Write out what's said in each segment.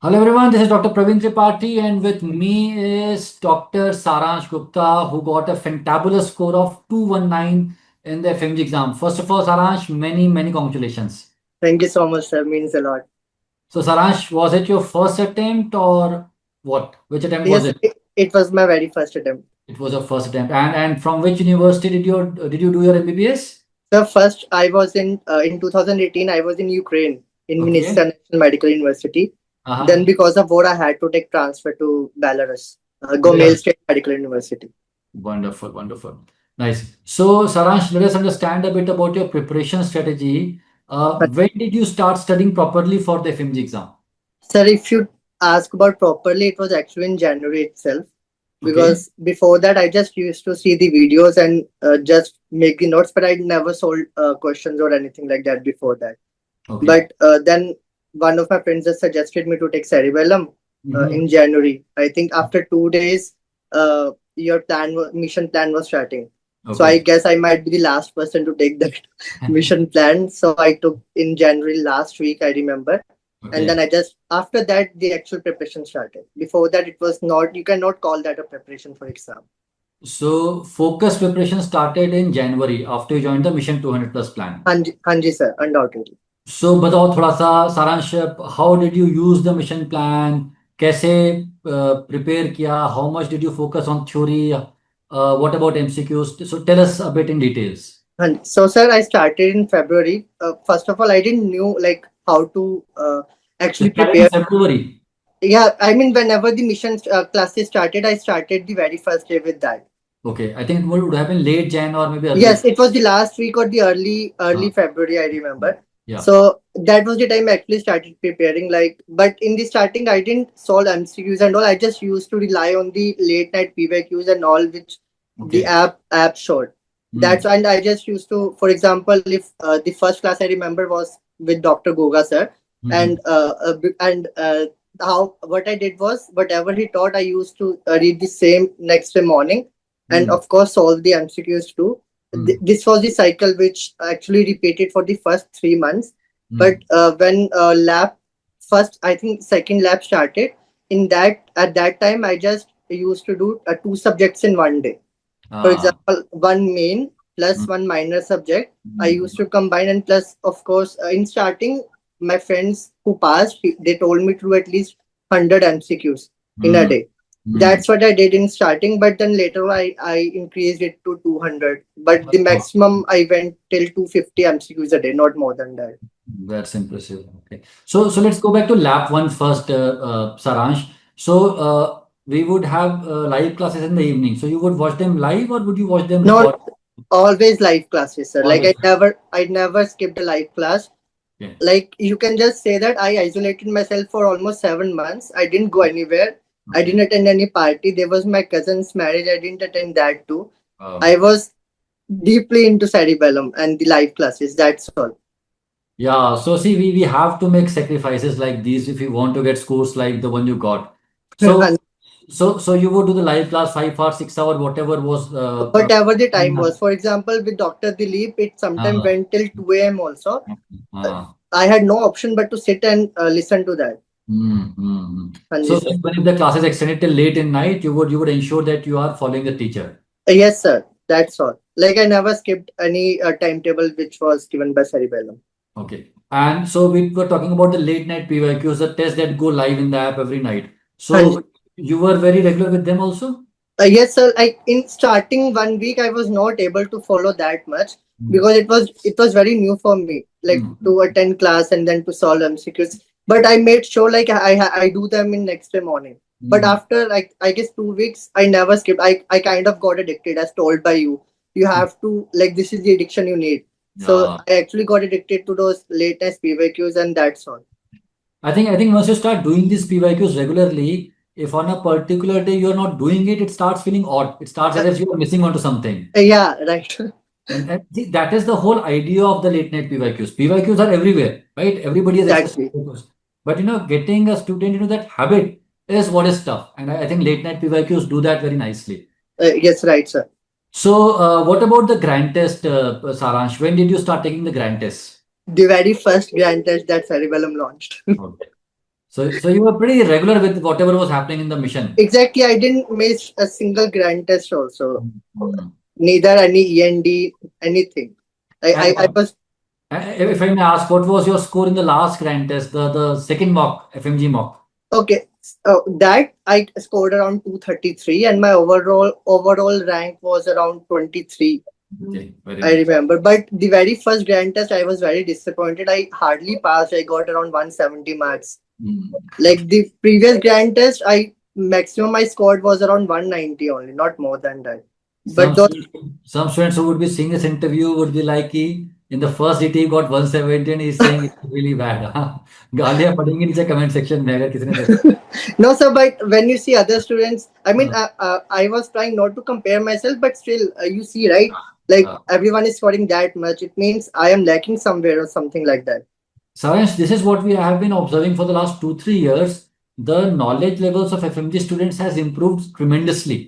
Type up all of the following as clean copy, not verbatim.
Hello everyone, this is Dr. Praveen Tripathi and with me is Dr. Saransh Gupta who got a fantabulous score of 219 in the FMG exam. First of all, Saransh, many congratulations. Thank you so much, sir. Means a lot. So Saransh, was it your first attempt or what? Which attempt was Yes, it? it was my very first attempt. It was your first attempt. And from which university did you do your MBBS? So first, I was in 2018. I was in Ukraine in Okay. Minister National Medical University. Uh-huh. Then, because of war, I had to take transfer to Belarus, Gomel Belarus. State Medical University. Wonderful. Nice. So, Saransh, let us understand a bit about your preparation strategy. When did you start studying properly for the FMG exam? Sir, if you ask about properly, it was actually in January itself. Okay. Because before that, I just used to see the videos and just make the notes, but I never solved questions or anything like that before that. Okay. But then one of my friends just suggested me to take cerebellum Mm-hmm. in January. I think after 2 days, your mission plan was starting. So I Okay. guess I might be the last person to take that mission plan. So I took in January last week, I remember. And then Okay. I just after that the actual preparation started. Before that, it was not. You cannot call that a preparation for exam. So, focus preparation started in January after you joined the Mission 200 Plus plan. हाँ जी sir, undoubtedly. So, बताओ थोड़ा सा सारांश, how did you use the mission plan? कैसे prepare किया? How much did you focus on theory? What about MCQs? So, tell us a bit in details. So, sir, I started in February. First of all, I didn't knew like how to You actually started in prepare. February. Yeah, I mean, whenever the mission classes started, I started the very first day with that. Okay, I think it would happen late Jan or maybe early. Yes, it was the last week or the early Uh, February, I remember. yeah. So that was the time I actually started preparing. Like, but in the starting, I didn't solve MCQs and all. I just used to rely on the late night PYQs and all, which the Okay. app showed. That's Hmm. and I just used to, for example, if the first class I remember was with Dr. Goga sir, Hmm. and how what I did was whatever he taught, I used to read the same next day morning, and Hmm. of course solve the MCQs too. Hmm. This was the cycle which actually repeated for the first 3 months. But Hmm. when lab first, I think second lab started, in that at that time I just used to do two subjects in one day. For Ah. example, one main plus Hmm. one minor subject. I Hmm. used to combine, and plus, of course, in starting, my friends who passed, they told me to do at least 100 MCQs in a Hmm. day. Hmm. That's what I did in starting, but then later I increased it to 200. But the Oh, maximum I went till 250 MCQs a day, not more than that. that's impressive. Okay. So let's go back to lab one first, Saransh. So we would have live classes in the evening. So you would watch them live or would you watch them Not record? always live classes, sir. Like Always. I never skipped a live class. Okay. Like you can just say that I isolated myself for almost 7 months. I didn't go anywhere. I Okay. didn't attend any party. There was my cousin's marriage. I didn't attend that too. I Um, was deeply into cerebellum and the live classes. That's all. yeah. So see, we have to make sacrifices like these if we want to get scores like the one you got. So And so you would do the live class 5 hour, 6 hour, whatever was whatever the time was. For example, with Dr. Dilip, it sometimes uh, went till 2 a.m. also. Uh, uh, I had no option but to sit and listen to that. So Hanji, sir. even if the class is extended till late in night, you would ensure that you are following the teacher. Yes, sir. That's all. Like I never skipped any timetable which was given by cerebellum. Okay. And so we were talking about the late night PYQs, the tests that go live in the app every night. Hanji. So you were very regular with them also? Yes, sir. Like in starting 1 week, I was not able to follow that much Mm, because it was very new for me, like mm, to attend class and then to solve MCQs. But I made sure like I do them in next day morning. But mm, after like I guess 2 weeks, I never skipped. I kind of got addicted, as told by you. You mm. have to like this is the addiction you need. So Yeah. I actually got addicted to those late night PYQs, and that's all. I think once you start doing these PYQs regularly, if on a particular day you're not doing it, it starts feeling odd. It starts as if you're missing onto something. Yeah, right. And see, that is the whole idea of the late night PYQs. PYQs are everywhere, right? Everybody has access to Exactly. PYQs. But getting a student into that habit is what is tough. And I think late night PYQs do that very nicely. Yes, right, sir. So, what about the grand test, Saransh? When did you start taking the grand test? The very first grand test that cerebellum launched. Okay. So you were pretty regular with whatever was happening in the mission. Exactly, I didn't miss a single grand test also. Mm. Neither any END, anything. I And was if I may ask, what was your score in the last grand test, the second mock, FMG mock? okay. That I scored around 233, and my overall rank was around 23. Okay, very I nice. remember. But the very first grand test, I was very disappointed. I hardly passed. I got around 170 marks. Mm. Like the previous grand test, I maximum I scored was around 190 only, not more than that. Some But those students, some students who would be seeing this interview would be like, "Ki, in the first DT he got 170 and he's saying it's really bad." गालियां पढ़ेंगे नीचे comment section में अगर किसी ने देखा. no, sir. But when you see other students, I mean, हाँ, I was trying not to compare myself, but still, you see, right? Like हाँ. everyone is scoring that much. It means I am lacking somewhere or something like that. Saransh, this is what we have been observing for the last 2, 3 years. The knowledge levels of FMG students has improved tremendously.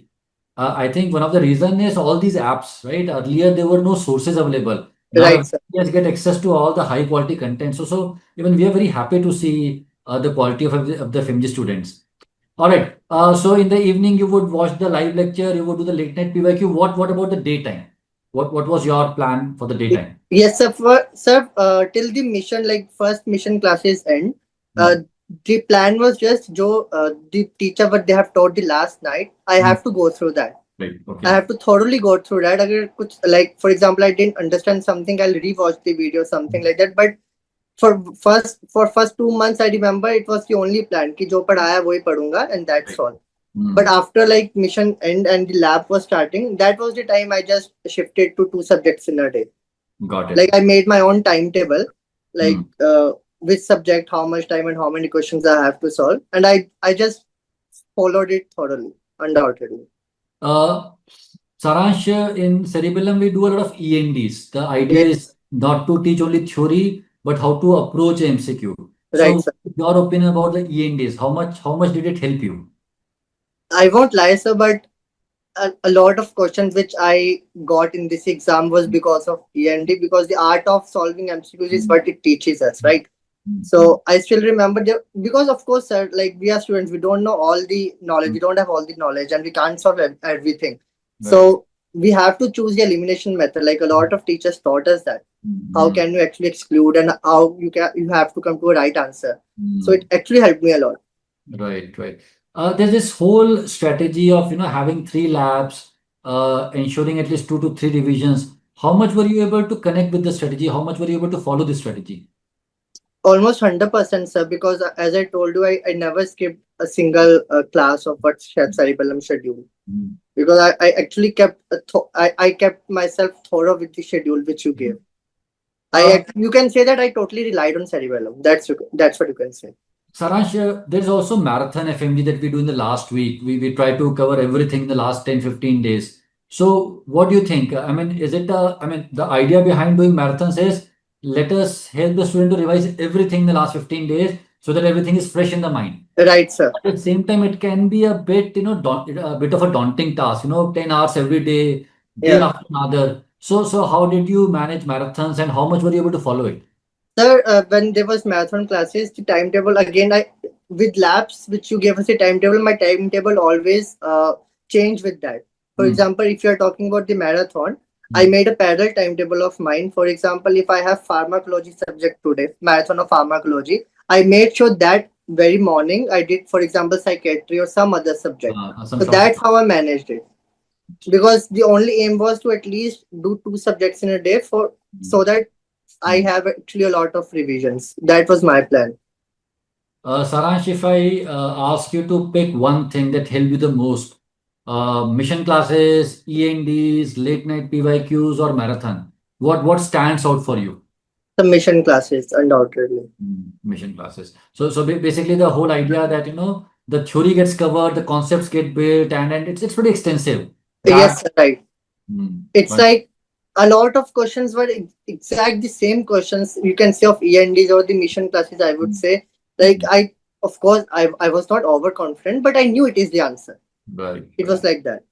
I think one of the reason is all these apps, right? Earlier there were no sources available. Now Right, sir. everybody has get access to all the high quality content. So even we are very happy to see the quality of the FMG students. All right. So in the evening you would watch the live lecture, you would do the late night PYQ. What about the daytime? What was your plan for the daytime? Yes, sir. Sir, till the mission, like first mission classes end, uh, Hmm. the plan was just the teacher what they have taught the last night. I Hmm. have to go through that. Right. I Okay. have to thoroughly go through that. अगर कुछ like for example I didn't understand something, I'll rewatch the video, something like that. But for first 2 months, I remember it was the only plan कि जो पढ़ाया वही पढ़ूंगा and that's Right. all. Hmm. But after like mission end and the lab was starting, that was the time I just shifted to 2 subjects in a day. Got it. Like I made my own timetable, like Hmm. which subject, how much time and how many questions I have to solve, and I just followed it thoroughly, undoubtedly. Uh, Saransh, in Cerebellum, we do a lot of ENDs. The idea Yes, is not to teach only theory, but how to approach MCQ. right, So, sir. your opinion about the ENDs, how much did it help you? I won't lie, sir, but a lot of questions which I got in this exam was because of END, because the art of solving MCQs is what it teaches us, right? So I still remember because of course, sir, like we are students, we don't know all the knowledge, we don't have all the knowledge, and we can't solve everything. Right. So we have to choose the elimination method. Like a lot of teachers taught us that how can you actually exclude and how you have to come to a right answer. So it actually helped me a lot. Right, right. There's this whole strategy of having 3 labs, ensuring at least 2 to 3 revisions. How much were you able to connect with the strategy? How much were you able to follow the strategy? Almost 100%, sir, because as I told you, I never skipped a single class of what cerebellum schedule. Because I actually kept I kept myself thorough with the schedule which you gave. You can say that I totally relied on cerebellum. That's what you can say. Saransh, there's also marathon FMG that we do in the last week. We try to cover everything in the last 10, 15 days. So what do you think? I mean, the idea behind doing marathons is let us help the student to revise everything in the last 15 days so that everything is fresh in the mind. Right, sir. At the same time, it can be a bit, a bit of a daunting task, 10 hours every day, day Yeah. after another. So how did you manage marathons and how much were you able to follow it? Sir, when there was marathon classes, the timetable again, I with labs which you gave us a timetable, my timetable always changed with that. For example, if you are talking about the marathon, I made a parallel timetable of mine. For example, if I have pharmacology subject today, marathon of pharmacology, I made sure that very morning I did, for example, psychiatry or some other subject. Some So short. that's how I managed it. Because the only aim was to at least do 2 subjects in a day so that I have actually a lot of revisions. That was my plan. Saransh, if I ask you to pick one thing that helped you the most, mission classes, ENDs, late night PYQs, or marathon, what stands out for you? The mission classes, undoubtedly. Mission classes. So basically the whole idea that the theory gets covered, the concepts get built, and it's pretty extensive. Yes, right. It's But like a lot of questions were exact the same questions you can say of ENDs or the mission classes, I would say. Like of course, I was not overconfident, but I knew it is the answer. right, It was like that.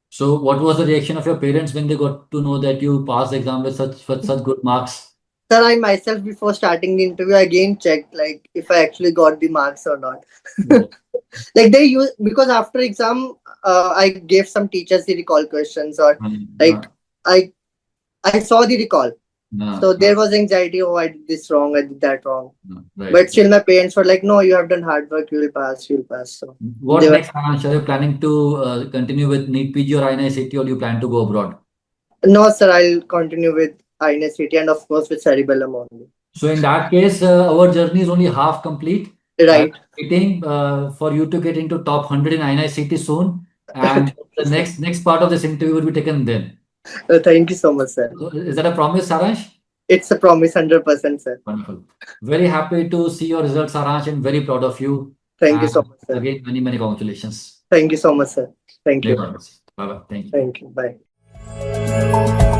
So what was the reaction of your parents when they got to know that you passed the exam with such good marks? Sir, I myself before starting the interview again checked like if I actually got the marks or not. Like they use because after exam, I gave some teachers the recall questions or like I I saw the recall. So there was anxiety. Oh, I did this wrong. I did that wrong. Right. But still, my parents were like, "No, you have done hard work. You will pass. You will pass." So What they were- next, Saransh? Are you planning to continue with NEET PG or INICT, or do you plan to go abroad? no, sir, I'll continue with INSCT and of course with cerebellum only. So in that case, our journey is only half complete. Right. Waiting for you to get into top 100 in INICT soon, and the next part of this interview will be taken then. Thank you so much, sir. So is that a promise, Saransh? It's a promise, 100%, sir. Wonderful. Very happy to see your results, Saransh, and very proud of you. Thank you so And much, sir. again, many congratulations. Thank you so much, sir. Thank you. Bye bye. Thank you. Thank you. Bye.